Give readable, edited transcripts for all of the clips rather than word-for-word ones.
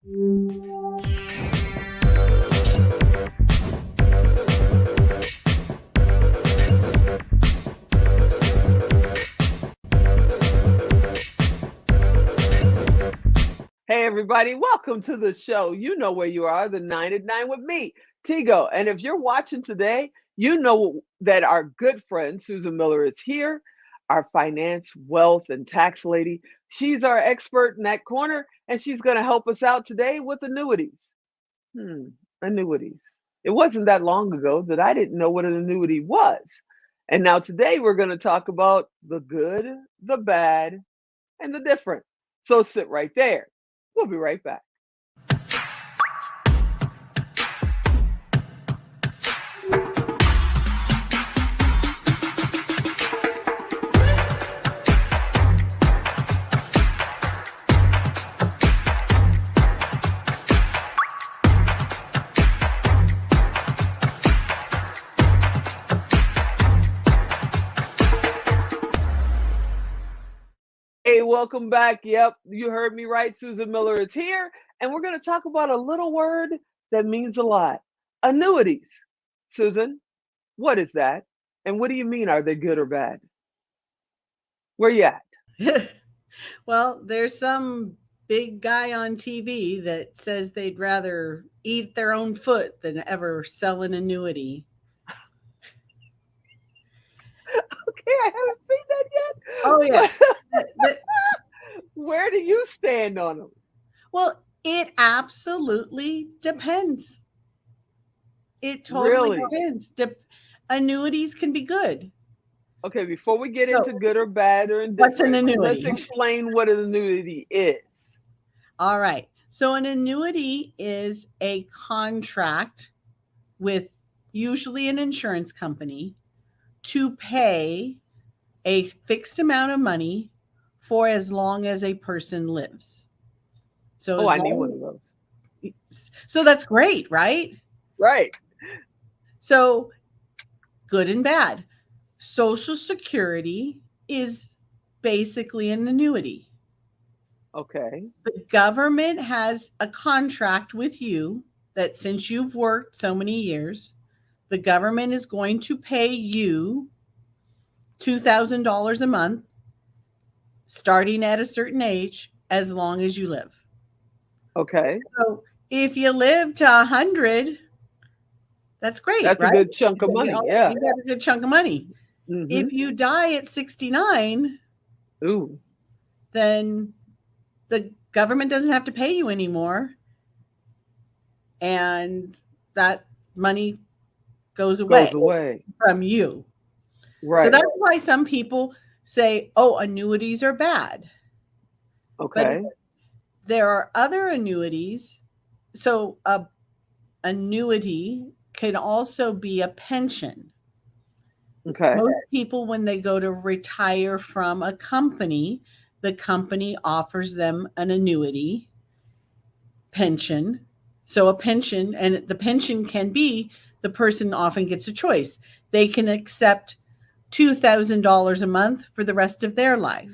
Hey, everybody, welcome to the show. You know where you are, the 9 at 9 with me, Tigo. And if you're watching today, you know that our good friend Susan Miller is here, our finance, wealth, and tax lady. She's our expert in that corner, and she's going to help us out today with annuities. Annuities. It wasn't that long ago that I didn't know what an annuity was. And now today we're going to talk about the good, the bad, and the different. So sit right there. We'll be right back. Hey, welcome back. Yep, you heard me right. Susan Miller is here, and we're going to talk about a little word that means a lot. Annuities. Susan, what is that? And what do you mean? Are they good or bad? Where you at? Well, there's some big guy on TV that says they'd rather eat their own foot than ever sell an annuity. Okay, I haven't seen that yet. Oh, yeah. Where do you stand on them? Well, it absolutely depends. It totally Really? depends. Annuities can be good. Okay, before we get So, into good or bad or what's an indifferent, let's annuity? explain what an annuity is. All right. So, an annuity is a contract with usually an insurance company to pay a fixed amount of money for as long as a person lives. So Oh, as I need one of long those. so that's great, right? Right. So good and bad. Social Security is basically an annuity. Okay. The government has a contract with you that since you've worked so many years, the government is going to pay you $2,000 a month starting at a certain age as long as you live. Okay. So if you live to 100, that's great, That's a right? good chunk of money. Yeah. You got a good chunk of money. Mm-hmm. If you die at 69, Ooh. then the government doesn't have to pay you anymore. And that money goes away Goes away. from you. So Right. that's why some people say, oh, annuities are bad. But Okay. there are other annuities. So a annuity can also be a pension. Okay. Most people, when they go to retire from a company, the company offers them an annuity pension. So a pension, and the pension can be the person often gets a choice. They can accept $2,000 a month for the rest of their life.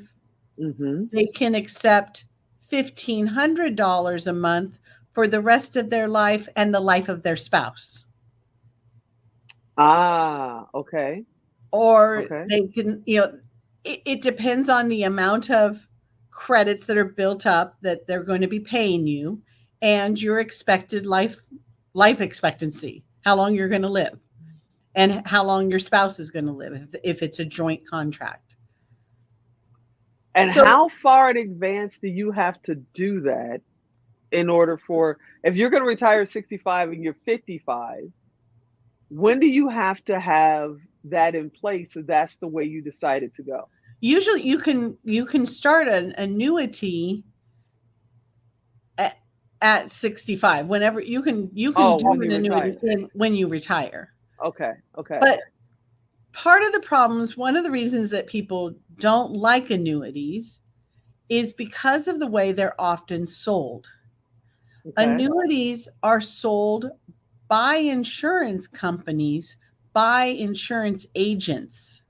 Mm-hmm. They can accept $1,500 a month for the rest of their life and the life of their spouse. Ah, okay. Or Okay. they can, it depends on the amount of credits that are built up that they're going to be paying you and your expected life expectancy, how long you're going to live and how long your spouse is going to live if it's a joint contract. And So how far in advance do you have to do that in order for, if you're going to retire 65 and you're 55, when do you have to have that in place if that's the way you decided to go? usually you can start an annuity at 65 whenever you can Oh, do when an you annuity retire. when you retire. Okay. Okay. But part of the problems, one of the reasons that people don't like annuities is because of the way they're often sold. Okay. Annuities are sold by insurance companies, by insurance agents.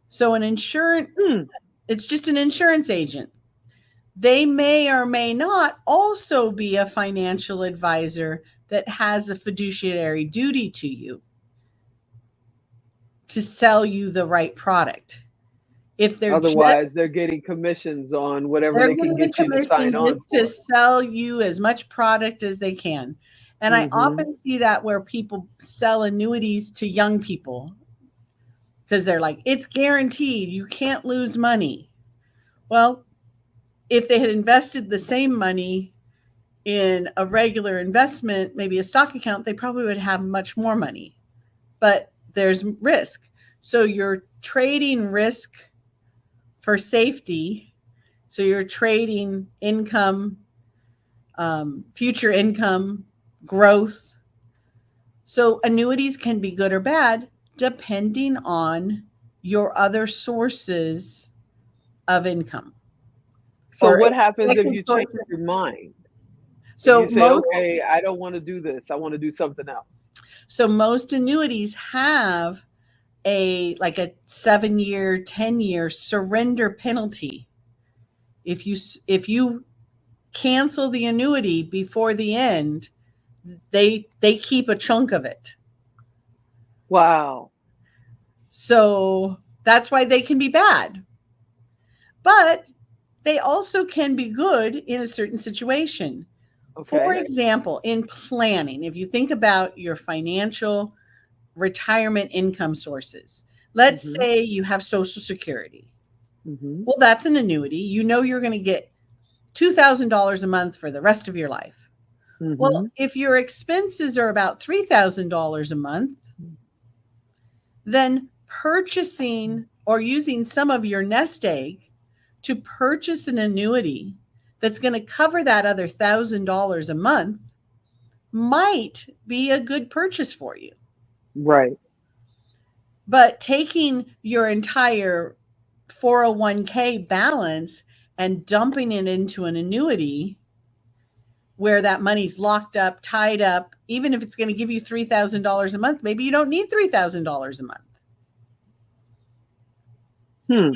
So Hmm. it's just an insurance agent. They may or may not also be a financial advisor that has a fiduciary duty to you to sell you the right product. If Otherwise, they're getting commissions on whatever they're they can getting a get you to sign commission on just to for. sell you as much product as they can. And I Hmm. often see that where people sell annuities to young people because they're like, it's guaranteed, you can't lose money. Well, if they had invested the same money in a regular investment, maybe a stock account, they probably would have much more money. But there's risk. So you're trading risk for safety. So you're trading income, future income, growth. So annuities can be good or bad depending on your other sources of income So or what happens if expected you change sources. your mind? If So you say, most okay, I don't want to do this, I want to do something else. so most annuities have a 7-year, 10-year surrender penalty. If you cancel the annuity before the end, they keep a chunk of it. Wow. So that's why they can be bad. But they also can be good in a certain situation. For Okay. example, in planning, if you think about your financial retirement income sources, let's Hmm. say you have Social Security. Hmm. Well, that's an annuity. You know you're going to get $2,000 a month for the rest of your life. Well, Hmm. if your expenses are about $3,000 a month, then purchasing or using some of your nest egg to purchase an annuity that's going to cover that other $1,000 a month might be a good purchase for you. Right. But taking your entire 401k balance and dumping it into an annuity where that money's locked up, tied up, even if it's going to give you $3,000 a month, maybe you don't need $3,000 a month. Hmm.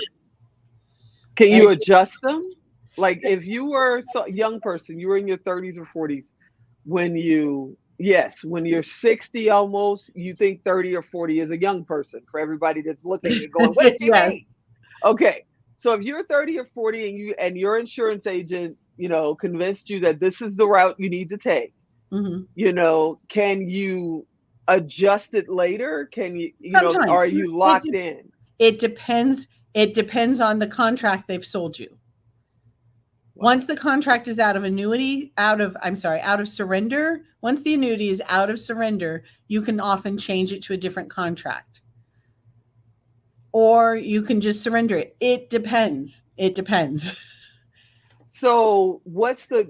Can And you if adjust them? Like if you were a young person, you were in your 30s or 40s, when you, yes, when you're 60 almost, you think 30 or 40 is a young person for everybody that's looking and going, what does she yes. mean? Okay. So if you're 30 or 40 and your insurance agent, convinced you that this is the route you need to take, Mhm. can you adjust it later? Can you, Sometimes are you it locked in? it depends. It depends on the contract they've sold you. Once Wow. the contract is out of annuity, out of surrender, once the annuity is out of surrender, you can often change it to a different contract. Or you can just surrender it. It depends. It depends. So what's there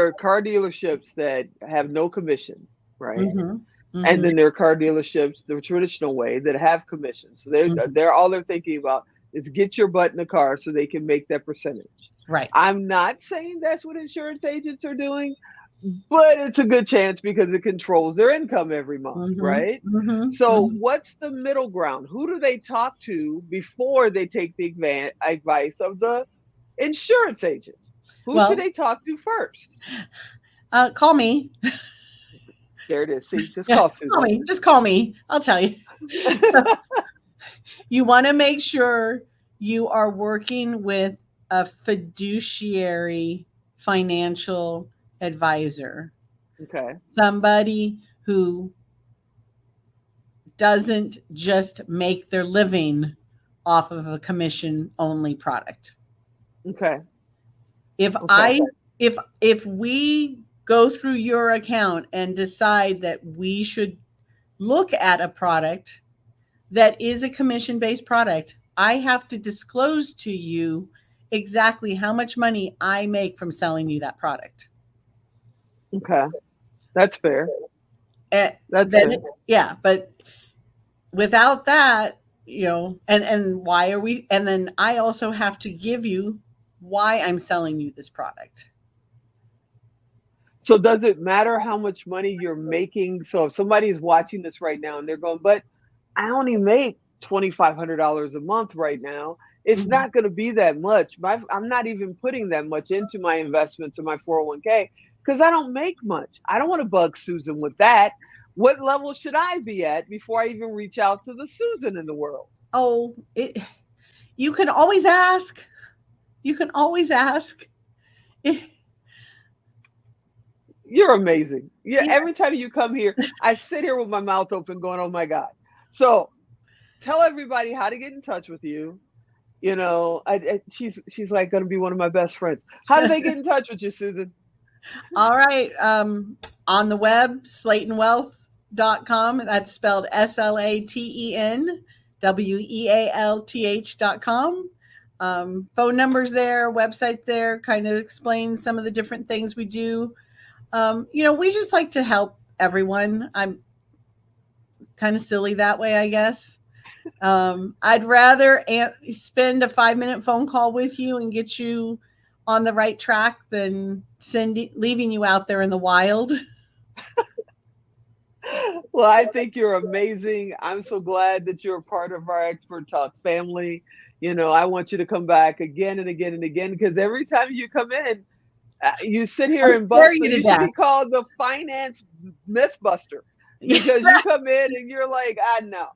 are car dealerships that have no commission, right? Mhm. And Mhm. then there are car dealerships the traditional way that have commission. So Mhm. they're all they're thinking about is get your butt in the car so they can make that percentage. Right. I'm not saying that's what insurance agents are doing, but it's a good chance because it controls their income every month, Mhm. right? Mhm. So Mhm. what's the middle ground? Who do they talk to before they take the advice of the insurance agent? Who should Well, they talk to first? call me. There it is. See, just Yeah, call call Susan. me. Just call me. I'll tell you. So you want to make sure you are working with a fiduciary financial advisor, Okay. somebody who doesn't just make their living off of a commission only product. Okay. If Okay. I if we go through your account and decide that we should look at a product that is a commission based product, I have to disclose to you exactly how much money I make from selling you that product. Okay. That's fair. And That's then, fair. yeah, but without that, and why are we? And then I also have to give you why I'm selling you this product. So does it matter how much money you're making? So if somebody is watching this right now and they're going, but I only make $2,500 a month right now, It's Mhm. not going to be that much. I'm not even putting that much into my investments in my 401k because I don't make much. I don't want to bug Susan with that. What level should I be at before I even reach out to the Susan in the world? Oh, you can always ask. You can always ask. Eh, You're amazing. Yeah, Yeah. every time you come here, I sit here with my mouth open going, "Oh my God." So, tell everybody how to get in touch with you. She's like going to be one of my best friends. How do they get in touch with you, Susan? All right. On the web, slatenwealth.com. That's spelled SLATENWEALTH.com. Phone numbers there, website there, kind of explain some of the different things we do. We just like to help everyone. I'm kind of silly that way, I guess. I'd rather spend a 5-minute phone call with you and get you on the right track than leaving you out there in the wild. Well, I think you're amazing. I'm so glad that you're a part of our Expert Talk family. I want you to come back again and again and again because every time you come in, you sit I'll here and scare bust. So you to you should death. be called the finance mythbuster because you come in and you're like, I know,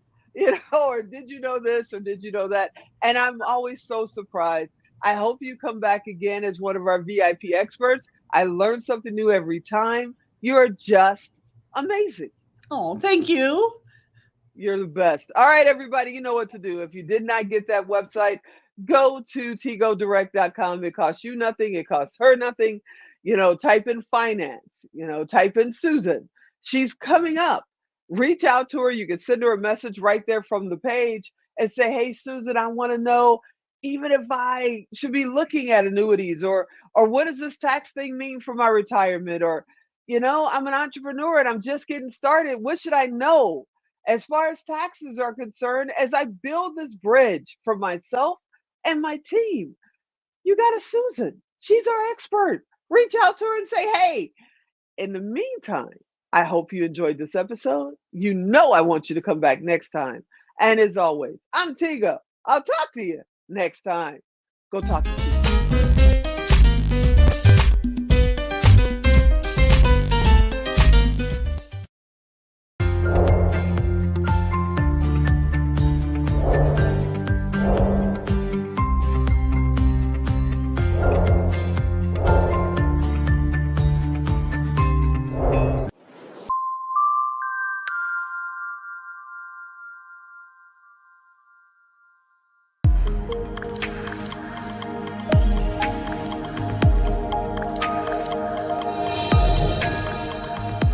or did you know this or did you know that? And I'm always so surprised. I hope you come back again as one of our VIP experts. I learn something new every time. You're just amazing. Oh, thank you. You're the best. All right, everybody, you know what to do. If you did not get that website, go to tgodirect.com. It costs you nothing, it costs her nothing. Type in finance, type in Susan. She's coming up. Reach out to her. You can send her a message right there from the page and say, "Hey, Susan, I want to know even if I should be looking at annuities or what does this tax thing mean for my retirement or I'm an entrepreneur and I'm just getting started. What should I know as far as taxes are concerned as I build this bridge for myself and my team?" You got a Susan. She's our expert. Reach out to her and say, "Hey, in the meantime, I hope you enjoyed this episode. I want you to come back next time. And as always, I'm Tiga. I'll talk to you next time. Go talk to Susan."